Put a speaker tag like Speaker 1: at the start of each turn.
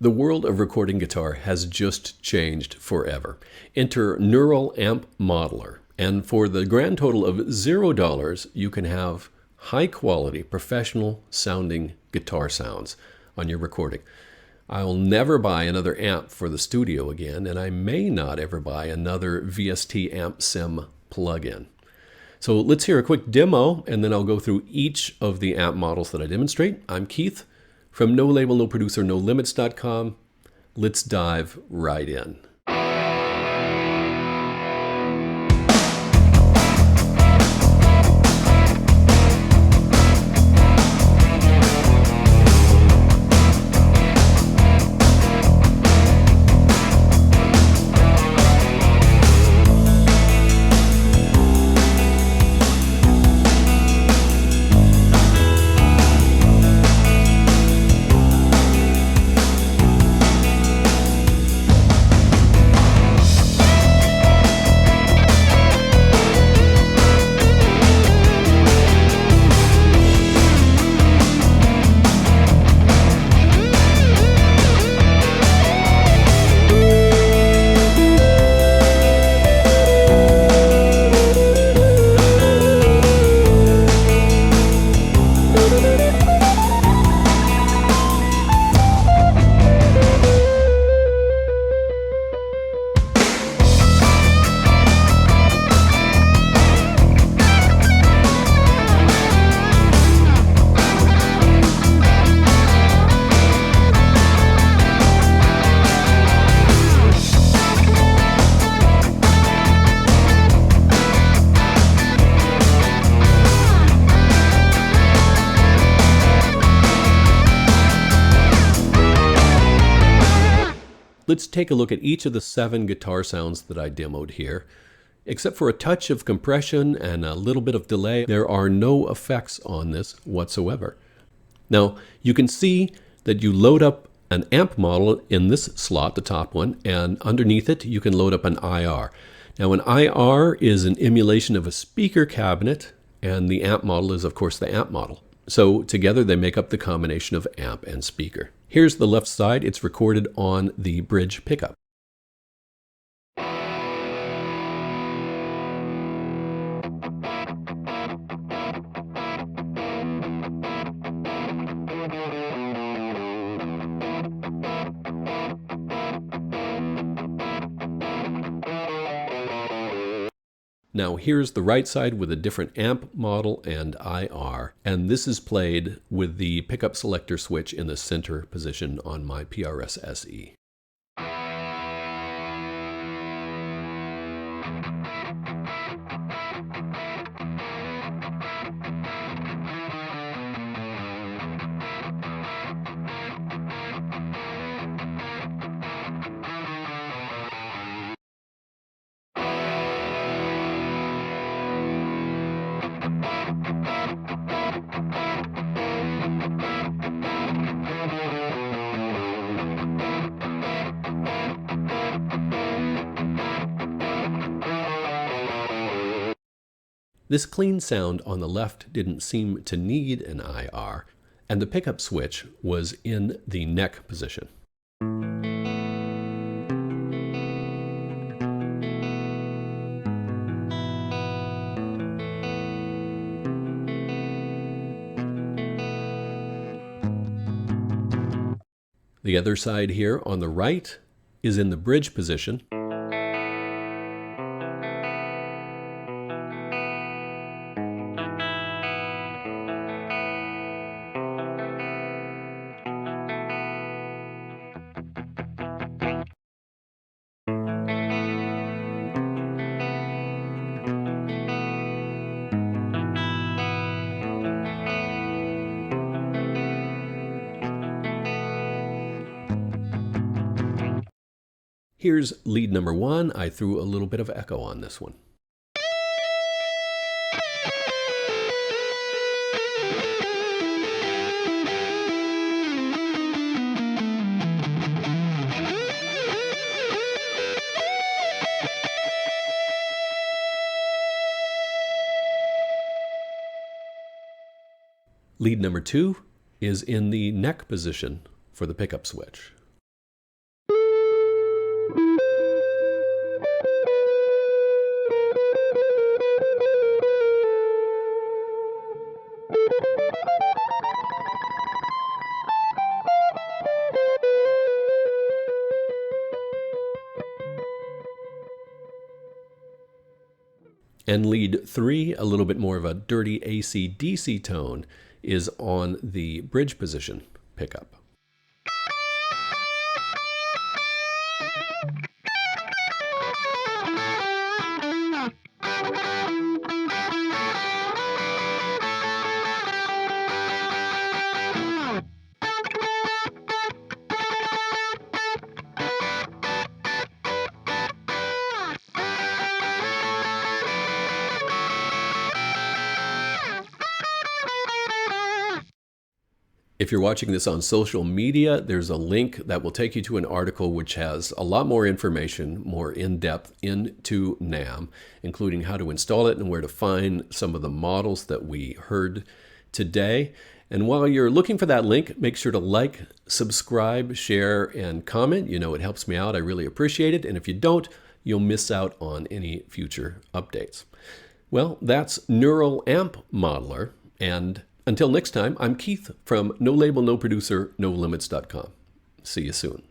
Speaker 1: The world of recording guitar has just changed forever. Enter Neural Amp Modeler, and for the grand total of $0, you can have high-quality, professional-sounding guitar sounds on your recording. I'll never buy another amp for the studio again, and I may not ever buy another VST Amp Sim plugin. So let's hear a quick demo, and then I'll go through each of the amp models that I demonstrate. I'm Keith from No Label, No Producer, No Limits.com. Let's dive right in. Let's take a look at each of the 7 guitar sounds that I demoed here. Except for a touch of compression and a little bit of delay, there are no effects on this whatsoever. Now, you can see that you load up an amp model in this slot, the top one, and underneath it you can load up an IR. Now, an IR is an emulation of a speaker cabinet, and the amp model is, of course, the amp model. So together they make up the combination of amp and speaker. Here's the left side. It's recorded on the bridge pickup. Now here's the right side with a different amp model and IR, and this is played with the pickup selector switch in the center position on my PRS SE. This clean sound on the left didn't seem to need an IR, and the pickup switch was in the neck position. The other side here on the right is in the bridge position. Here's lead number 1. I threw a little bit of echo on this one. Lead number 2 is in the neck position for the pickup switch. And lead 3, a little bit more of a dirty AC/DC tone, is on the bridge position pickup. If you're watching this on social media, there's a link that will take you to an article which has a lot more information, more in-depth into NAMM, including how to install it and where to find some of the models that we heard today. And while you're looking for that link, make sure to like, subscribe, share, and comment. You know, it helps me out. I really appreciate it. And if you don't, you'll miss out on any future updates. Well, that's Neural Amp Modeler. And until next time, I'm Keith from No Label, No Producer, NoLimits.com. See you soon.